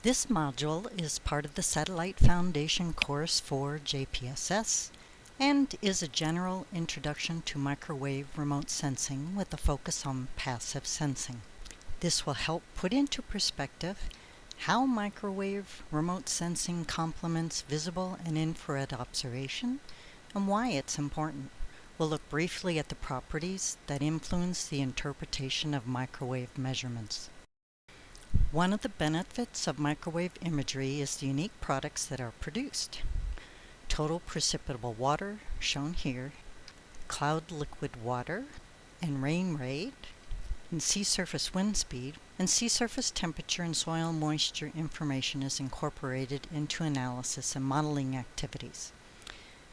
This module is part of the Satellite Foundation course for JPSS and is a general introduction to microwave remote sensing with a focus on passive sensing. This will help put into perspective how microwave remote sensing complements visible and infrared observation and why it's important. We'll look briefly at the properties that influence the interpretation of microwave measurements. One of the benefits of microwave imagery is the unique products that are produced. Total precipitable water, shown here, cloud liquid water, and rain rate, and sea surface wind speed, and sea surface temperature and soil moisture information is incorporated into analysis and modeling activities.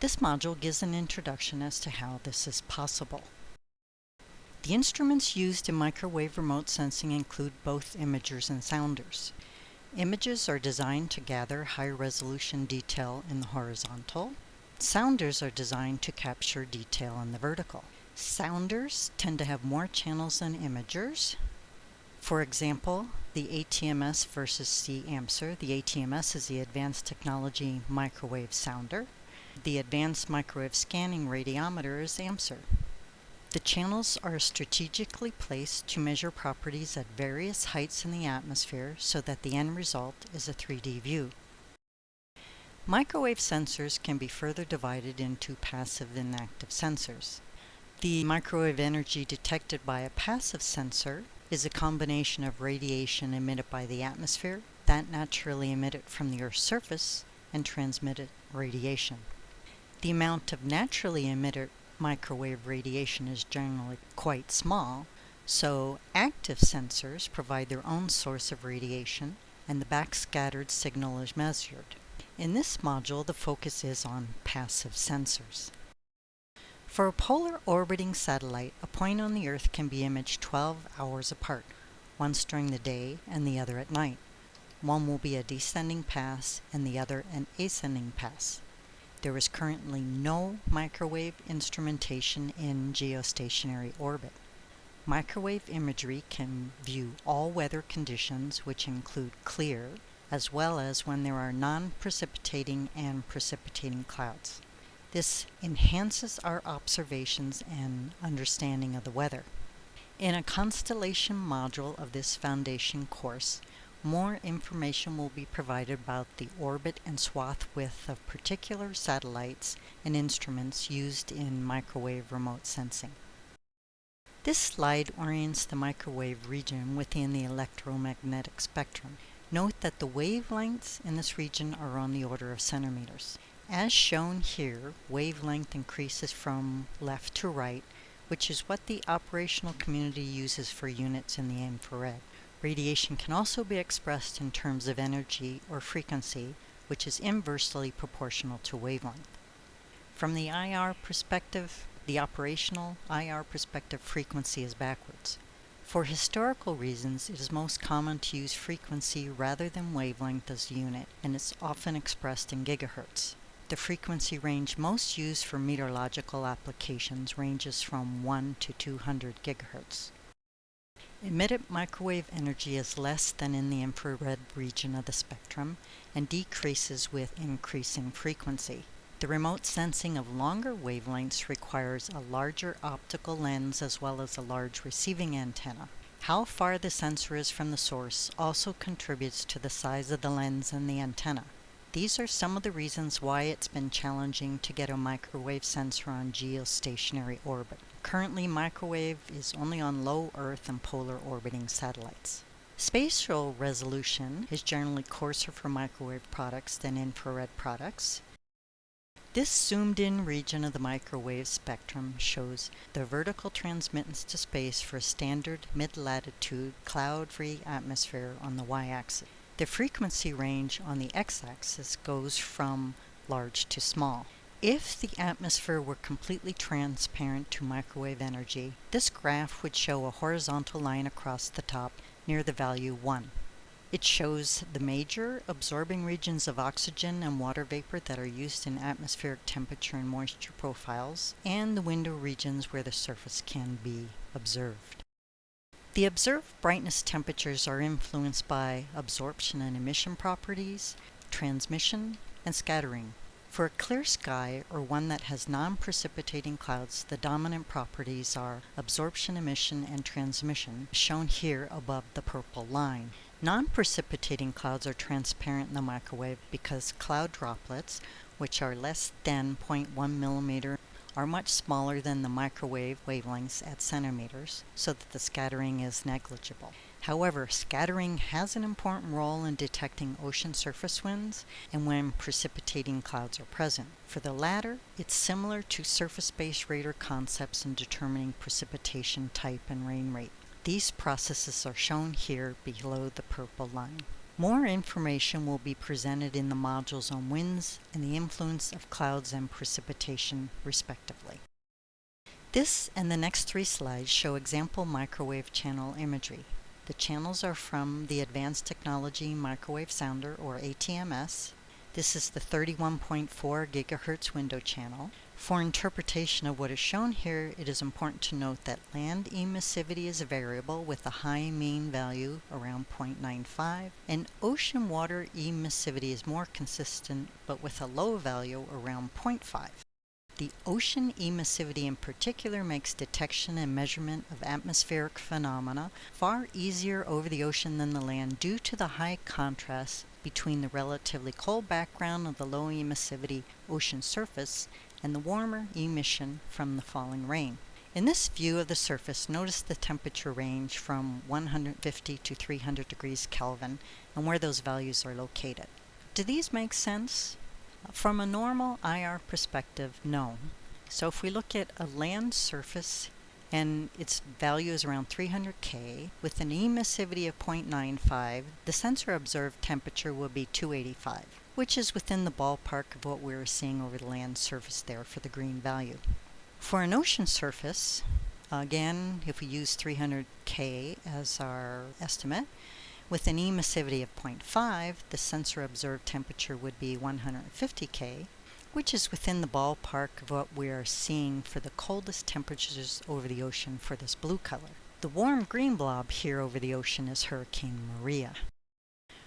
This module gives an introduction as to how this is possible. The instruments used in microwave remote sensing include both imagers and sounders. Images are designed to gather high-resolution detail in the horizontal. Sounders are designed to capture detail in the vertical. Sounders tend to have more channels than imagers. For example, the ATMS versus the AMSR. The ATMS is the Advanced Technology Microwave Sounder. The Advanced Microwave Scanning Radiometer is AMSR. The channels are strategically placed to measure properties at various heights in the atmosphere so that the end result is a 3D view. Microwave sensors can be further divided into passive and active sensors. The microwave energy detected by a passive sensor is a combination of radiation emitted by the atmosphere, that naturally emitted from the Earth's surface, and transmitted radiation. The amount of naturally emitted microwave radiation is generally quite small, so active sensors provide their own source of radiation, and the backscattered signal is measured. In this module, the focus is on passive sensors. For a polar orbiting satellite, a point on the Earth can be imaged 12 hours apart, once during the day and the other at night. One will be a descending pass and the other an ascending pass. There is currently no microwave instrumentation in geostationary orbit. Microwave imagery can view all weather conditions, which include clear, as well as when there are non-precipitating and precipitating clouds. This enhances our observations and understanding of the weather. In a constellation module of this foundation course, more information will be provided about the orbit and swath width of particular satellites and instruments used in microwave remote sensing. This slide orients the microwave region within the electromagnetic spectrum. Note that the wavelengths in this region are on the order of centimeters. As shown here, wavelength increases from left to right, which is what the operational community uses for units in the infrared. Radiation can also be expressed in terms of energy or frequency, which is inversely proportional to wavelength. From the IR perspective, the operational IR perspective, frequency is backwards. For historical reasons, it is most common to use frequency rather than wavelength as a unit, and it's often expressed in gigahertz. The frequency range most used for meteorological applications ranges from 1 to 200 gigahertz. Emitted microwave energy is less than in the infrared region of the spectrum and decreases with increasing frequency. The remote sensing of longer wavelengths requires a larger optical lens as well as a large receiving antenna. How far the sensor is from the source also contributes to the size of the lens and the antenna. These are some of the reasons why it's been challenging to get a microwave sensor on geostationary orbit. Currently, microwave is only on low Earth and polar orbiting satellites. Spatial resolution is generally coarser for microwave products than infrared products. This zoomed-in region of the microwave spectrum shows the vertical transmittance to space for a standard mid-latitude cloud-free atmosphere on the y-axis. The frequency range on the x-axis goes from large to small. If the atmosphere were completely transparent to microwave energy, this graph would show a horizontal line across the top near the value 1. It shows the major absorbing regions of oxygen and water vapor that are used in atmospheric temperature and moisture profiles, and the window regions where the surface can be observed. The observed brightness temperatures are influenced by absorption and emission properties, transmission, and scattering. For a clear sky or one that has non-precipitating clouds, the dominant properties are absorption, emission, and transmission, shown here above the purple line. Non-precipitating clouds are transparent in the microwave because cloud droplets, which are less than 0.1 millimeter, are much smaller than the microwave wavelengths at centimeters, so that the scattering is negligible. However, scattering has an important role in detecting ocean surface winds and when precipitating clouds are present. For the latter, it's similar to surface-based radar concepts in determining precipitation type and rain rate. These processes are shown here below the purple line. More information will be presented in the modules on winds and the influence of clouds and precipitation, respectively. This and the next 3 slides show example microwave channel imagery. The channels are from the Advanced Technology Microwave Sounder, or ATMS. This is the 31.4 GHz window channel. For interpretation of what is shown here, it is important to note that land emissivity is variable with a high mean value around 0.95, and ocean water emissivity is more consistent but with a low value around 0.5. The ocean emissivity in particular makes detection and measurement of atmospheric phenomena far easier over the ocean than the land due to the high contrast between the relatively cold background of the low emissivity ocean surface and the warmer emission from the falling rain. In this view of the surface, notice the temperature range from 150 to 300 degrees Kelvin and where those values are located. Do these make sense? From a normal IR perspective, no. So if we look at a land surface and its value is around 300 K with an emissivity of 0.95, the sensor observed temperature will be 285, which is within the ballpark of what we were seeing over the land surface there for the green value. For an ocean surface, again, if we use 300 K as our estimate, with an emissivity of 0.5, the sensor observed temperature would be 150 K, which is within the ballpark of what we are seeing for the coldest temperatures over the ocean for this blue color. The warm green blob here over the ocean is Hurricane Maria.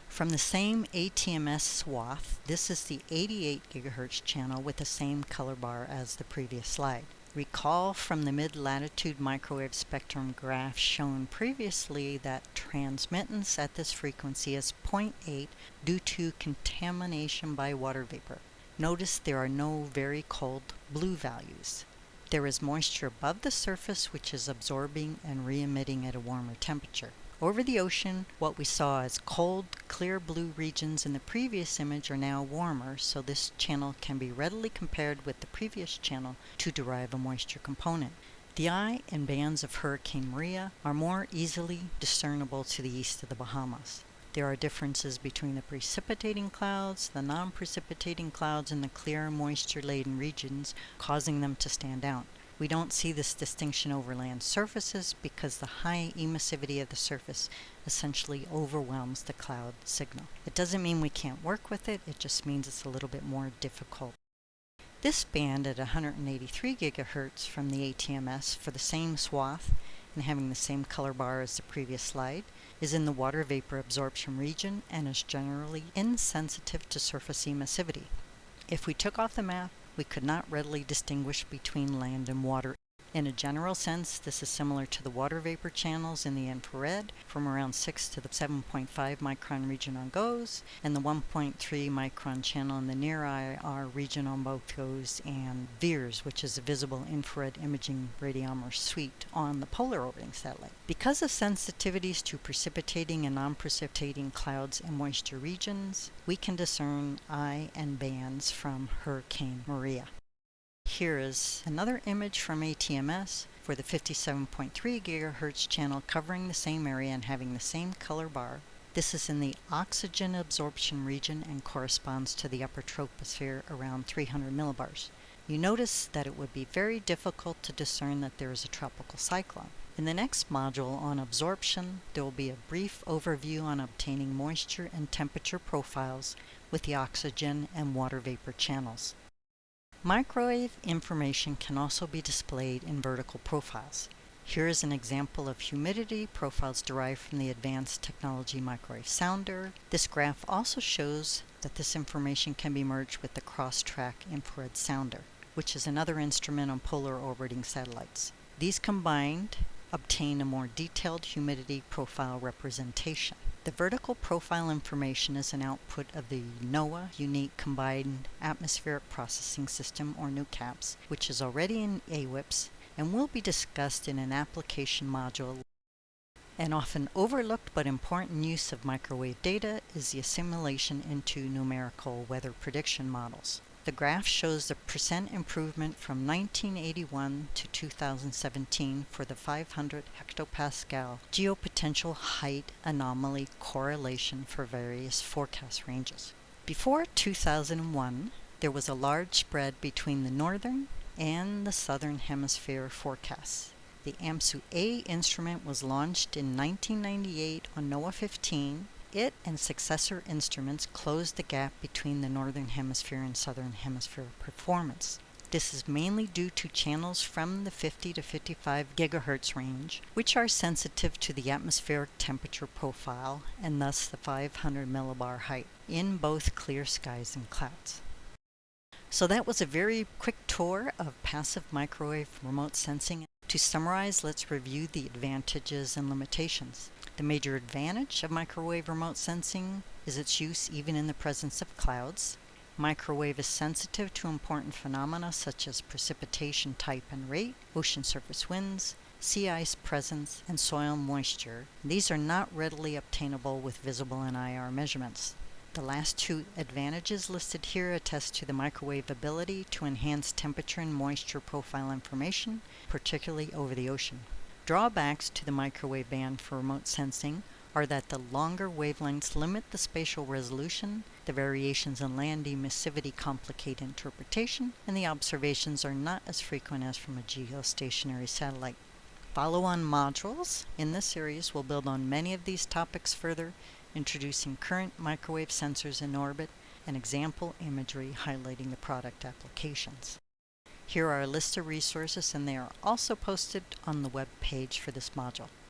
From the same ATMS swath, this is the 88 GHz channel with the same color bar as the previous slide. Recall from the mid-latitude microwave spectrum graph shown previously that transmittance at this frequency is 0.8 due to contamination by water vapor. Notice there are no very cold blue values. There is moisture above the surface which is absorbing and re-emitting at a warmer temperature. Over the ocean, what we saw as cold, clear blue regions in the previous image are now warmer, so this channel can be readily compared with the previous channel to derive a moisture component. The eye and bands of Hurricane Maria are more easily discernible to the east of the Bahamas. There are differences between the precipitating clouds, the non-precipitating clouds, and the clear, moisture-laden regions, causing them to stand out. We don't see this distinction over land surfaces because the high emissivity of the surface essentially overwhelms the cloud signal. It doesn't mean we can't work with it, it just means it's a little bit more difficult. This band at 183 GHz from the ATMS for the same swath and having the same color bar as the previous slide is in the water vapor absorption region and is generally insensitive to surface emissivity. If we took off the map, we could not readily distinguish between land and water. In a general sense, this is similar to the water vapor channels in the infrared from around 6 to the 7.5 micron region on GOES, and the 1.3 micron channel in the near IR region on both GOES and VIIRS, which is a visible infrared imaging radiometer suite on the polar orbiting satellite. Because of sensitivities to precipitating and non-precipitating clouds and moisture regions, we can discern eye and bands from Hurricane Maria. Here is another image from ATMS for the 57.3 GHz channel covering the same area and having the same color bar. This is in the oxygen absorption region and corresponds to the upper troposphere around 300 millibars. You notice that it would be very difficult to discern that there is a tropical cyclone. In the next module on absorption, there will be a brief overview on obtaining moisture and temperature profiles with the oxygen and water vapor channels. Microwave information can also be displayed in vertical profiles. Here is an example of humidity profiles derived from the Advanced Technology Microwave Sounder. This graph also shows that this information can be merged with the cross-track infrared sounder, which is another instrument on polar orbiting satellites. These combined obtain a more detailed humidity profile representation. The vertical profile information is an output of the NOAA Unique Combined Atmospheric Processing System, or NUCAPS, which is already in AWIPS and will be discussed in an application module. An often overlooked but important use of microwave data is the assimilation into numerical weather prediction models. The graph shows the percent improvement from 1981 to 2017 for the 500 hectopascal geopotential height anomaly correlation for various forecast ranges. Before 2001, there was a large spread between the northern and the southern hemisphere forecasts. The AMSU-A instrument was launched in 1998 on NOAA 15. It and successor instruments closed the gap between the northern hemisphere and southern hemisphere performance. This is mainly due to channels from the 50 to 55 gigahertz range, which are sensitive to the atmospheric temperature profile and thus the 500 millibar height in both clear skies and clouds. So that was a very quick tour of passive microwave remote sensing. To summarize, let's review the advantages and limitations. The major advantage of microwave remote sensing is its use even in the presence of clouds. Microwave is sensitive to important phenomena such as precipitation type and rate, ocean surface winds, sea ice presence, and soil moisture. These are not readily obtainable with visible and IR measurements. The last two advantages listed here attest to the microwave ability to enhance temperature and moisture profile information, particularly over the ocean. Drawbacks to the microwave band for remote sensing are that the longer wavelengths limit the spatial resolution, the variations in land emissivity complicate interpretation, and the observations are not as frequent as from a geostationary satellite. Follow-on modules in this series will build on many of these topics further, introducing current microwave sensors in orbit and example imagery highlighting the product applications. Here are a list of resources, and they are also posted on the web page for this module.